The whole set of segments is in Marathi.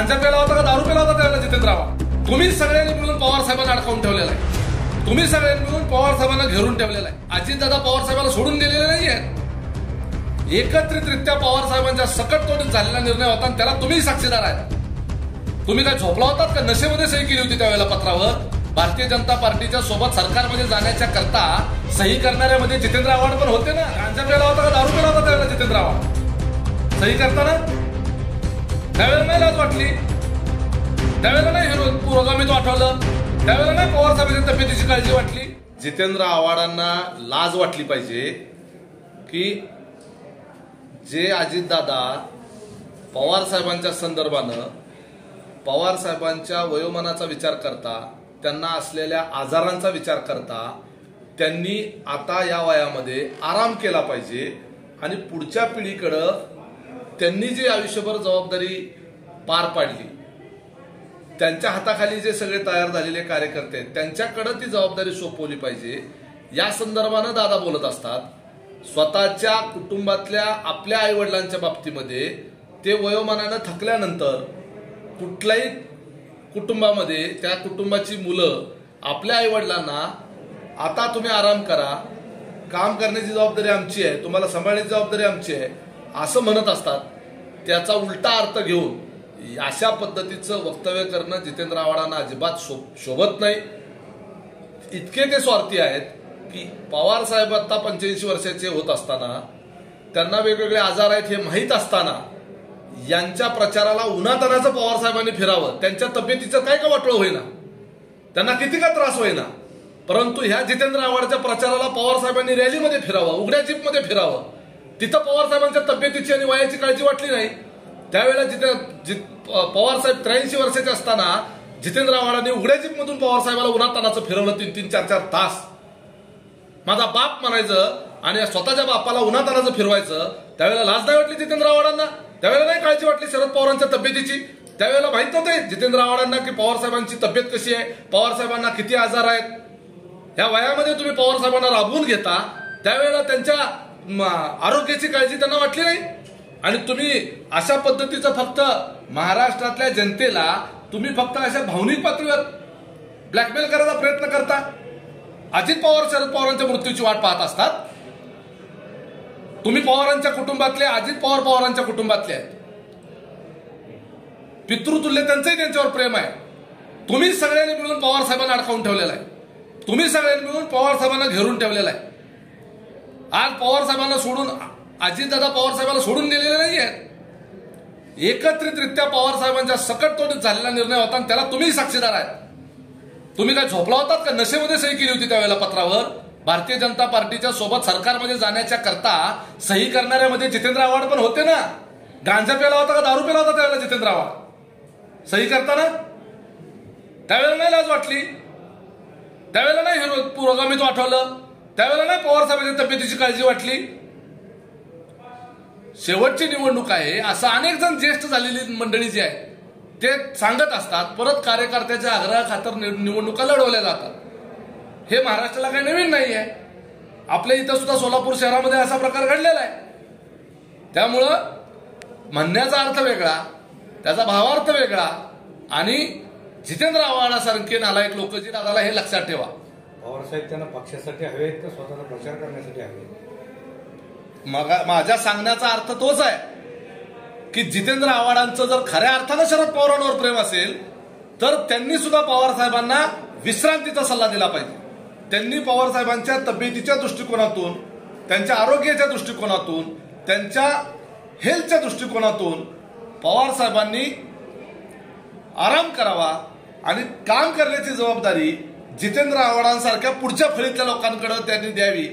गांजा प्याला होता का दारू प्याला होता त्यावेळेला जितेंद्र आव्हाड? तुम्ही सगळ्यांनी मिळून पवार साहेबांना अडकावून ठेवलेला आहे. तुम्ही सगळ्यांनी मिळून पवार साहेबांना घेरून ठेवलेला आहे. अजितदादा पवार साहेबांना सोडून गेलेले नाही आहेत. एकत्रितरित्या पवार साहेबांच्या सकटतोडीत झालेला निर्णय होता आणि त्याला तुम्ही साक्षीदार आहेत. तुम्ही काय झोपला होतात का? नशेमध्ये सही केली होती त्यावेळेला पत्रावर. भारतीय जनता पार्टीच्या सोबत सरकारमध्ये जाण्याच्या करता सही करणाऱ्यामध्ये जितेंद्र आव्हाड पण होते ना. गांजा प्याला होता का दारू प्याला होता त्यावेळेला जितेंद्र आव्हाड? सही करताना त्यावेळेला नाही लाज वाटली, त्यावेळेला नाही पुरोगामीत्व आठवलं, त्यावेळेला नाही पवार साहेबांच्या तब्येतीची काळजी वाटली. जितेंद्र आव्हाडांना लाज वाटली पाहिजे की जे अजितदादा पवार साहेबांच्या संदर्भानं पवार साहेबांच्या वयोमानाचा विचार करता, त्यांना असलेल्या आजारांचा विचार करता त्यांनी आता या वयामध्ये आराम केला पाहिजे आणि पुढच्या पिढीकडं त्यांनी जी आयुष्यभर जबाबदारी पार पाडली, त्यांच्या हाताखाली जे सगळे तयार झालेले कार्यकर्ते आहेत त्यांच्याकडे ती जबाबदारी सोपवली पाहिजे. या संदर्भानं दादा बोलत असतात. स्वतःच्या कुटुंबातल्या आपल्या आईवडिलांच्या बाबतीमध्ये ते वयोमानानं थकल्यानंतर कुठल्याही कुटुंबामध्ये त्या कुटुंबाची मुलं आपल्या आईवडिलांना आता तुम्ही आराम करा, काम करण्याची जबाबदारी आमची आहे, तुम्हाला सांभाळण्याची जबाबदारी आमची आहे असं म्हणत असतात. त्याचा उलटा अर्थ घेऊन अशा पद्धतीचं वक्तव्य करणं जितेंद्र आव्हाडांना अजिबात शोभत नाही. इतके ते स्वार्थी आहेत की पवार साहेब आता 85 वर्षाचे होत असताना, त्यांना वेगवेगळे आजार आहेत हे माहीत असताना यांच्या प्रचाराला उन्हातानाचं पवार साहेबांनी फिरावं. त्यांच्या तब्येतीचं काय का वाटलं होईना, त्यांना किती का त्रास होईना, परंतु ह्या जितेंद्र आव्हाडच्या प्रचाराला पवार साहेबांनी रॅलीमध्ये फिरावं, उघड्या जीपमध्ये फिरावं. तिथं पवार साहेबांच्या तब्येतीची आणि वयाची काळजी वाटली नाही. त्यावेळेला पवार साहेब 83 वर्षाचे असताना जितेंद्र आव्हाडांनी उघड्या जीपमधून पवार साहेबाला उन्हातानाचं फिरवलं 3-3, 4-4 तास. माझा बाप म्हणायचं आणि स्वतःच्या बापाला उन्हातानाचं फिरवायचं. त्यावेळेला लाज नाही वाटली जितेंद्र आव्हाडांना? त्यावेळेला नाही काळजी वाटली शरद पवारांच्या तब्येतीची? त्यावेळेला माहित नव्हते जितेंद्र आव्हाडांना की पवार साहेबांची तब्येत कशी आहे, पवार साहेबांना किती आजार आहेत? ह्या वयामध्ये तुम्ही पवार साहेबांना राबवून घेता, त्यावेळेला त्यांच्या आरोग्याची काळजी त्यांना वाटली नाही. आणि तुम्ही अशा पद्धतीचं फक्त महाराष्ट्रातल्या जनतेला तुम्ही फक्त अशा भावनिक पातळीवर ब्लॅकमेल करायचा प्रयत्न करता. अजित पवार शरद पवारांच्या मृत्यूची वाट पाहत असतात. तुम्ही पवारांच्या कुटुंबातले, अजित पवार पवारांच्या कुटुंबातले आहेत. पितृतुल्य त्यांचंही त्यांच्यावर प्रेम आहे. तुम्ही सगळ्यांनी मिळून पवार साहेबांना अडकावून ठेवलेला आहे. तुम्ही सगळ्यांनी मिळून पवार साहेबांना घेरून ठेवलेला आहे. आज पवार साहेबांना सोडून अजितदादा पवार साहेबांना सोडून गेलेले नाही आहेत. एकत्रितरित्या पवार साहेबांच्या सकटतोडीत झालेला निर्णय होता आणि त्याला तुम्ही साक्षीदार आहेत. तुम्ही काय झोपला होतात का? नशेमध्ये सही केली होती त्यावेळेला पत्रावर. भारतीय जनता पार्टीच्या सोबत सरकारमध्ये जाण्याच्या करता सही करणाऱ्यामध्ये जितेंद्र आव्हाड पण होते ना. गांजा प्याला होता का दारू प्याला होता त्यावेळेला जितेंद्र आव्हाड? सही करताना त्यावेळेला नाही लाज वाटली, त्यावेळेला नाही पुरोगामीत्व आठवलं, त्यावेळेला नाही पवार साहेबांच्या तब्येतीची काळजी वाटली. शेवटची निवडणूक आहे असं अनेक जण ज्येष्ठ झालेली मंडळी जी आहे ते सांगत असतात. परत कार्यकर्त्याच्या आग्रहाखातर निवडणुका लढवल्या जातात. हे महाराष्ट्राला काही नवीन नाही आहे. आपल्या इथं सुद्धा सोलापूर शहरामध्ये असा प्रकार घडलेला आहे. त्यामुळं म्हणण्याचा अर्थ वेगळा, त्याचा भावार्थ वेगळा. आणि जितेंद्र आव्हाडासारखे नालायक लोक जी दादाला हे लक्षात ठेवा. पवारसाहेब त्यांना पक्षासाठी हवेत का स्वतःचा प्रचार करण्यासाठी हवे? माझ्या सांगण्याचा अर्थ तोच आहे की जितेंद्र आव्हाडांचं जर खऱ्या अर्थानं शरद पवारांवर प्रेम असेल तर त्यांनी सुद्धा पवार साहेबांना विश्रांतीचा सल्ला दिला पाहिजे. त्यांनी पवार साहेबांच्या तब्येतीच्या दृष्टिकोनातून, त्यांच्या आरोग्याच्या दृष्टिकोनातून, त्यांच्या हेल्थच्या दृष्टिकोनातून पवार साहेबांनी आराम करावा आणि काम करण्याची जबाबदारी जितेंद्र आव्हाडांसारख्या पुढच्या फळीतल्या लोकांकडे त्यांनी द्यावी.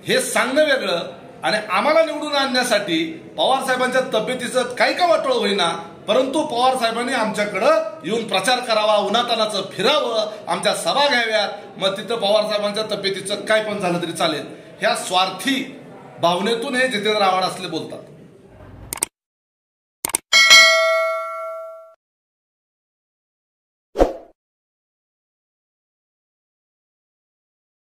हे सांगणं वेगळं आणि आम्हाला निवडून आणण्यासाठी पवार साहेबांच्या तब्येतीचं काही का वाटोळ होईना, परंतु पवार साहेबांनी आमच्याकडं येऊन प्रचार करावा, उन्हातानाचं फिरावं, आमच्या सभा घ्याव्यात, मग तिथं पवार साहेबांच्या तब्येतीचं काय पण झालं तरी चालेल. ह्या स्वार्थी भावनेतून हे जितेंद्र आव्हाड असले बोलतात.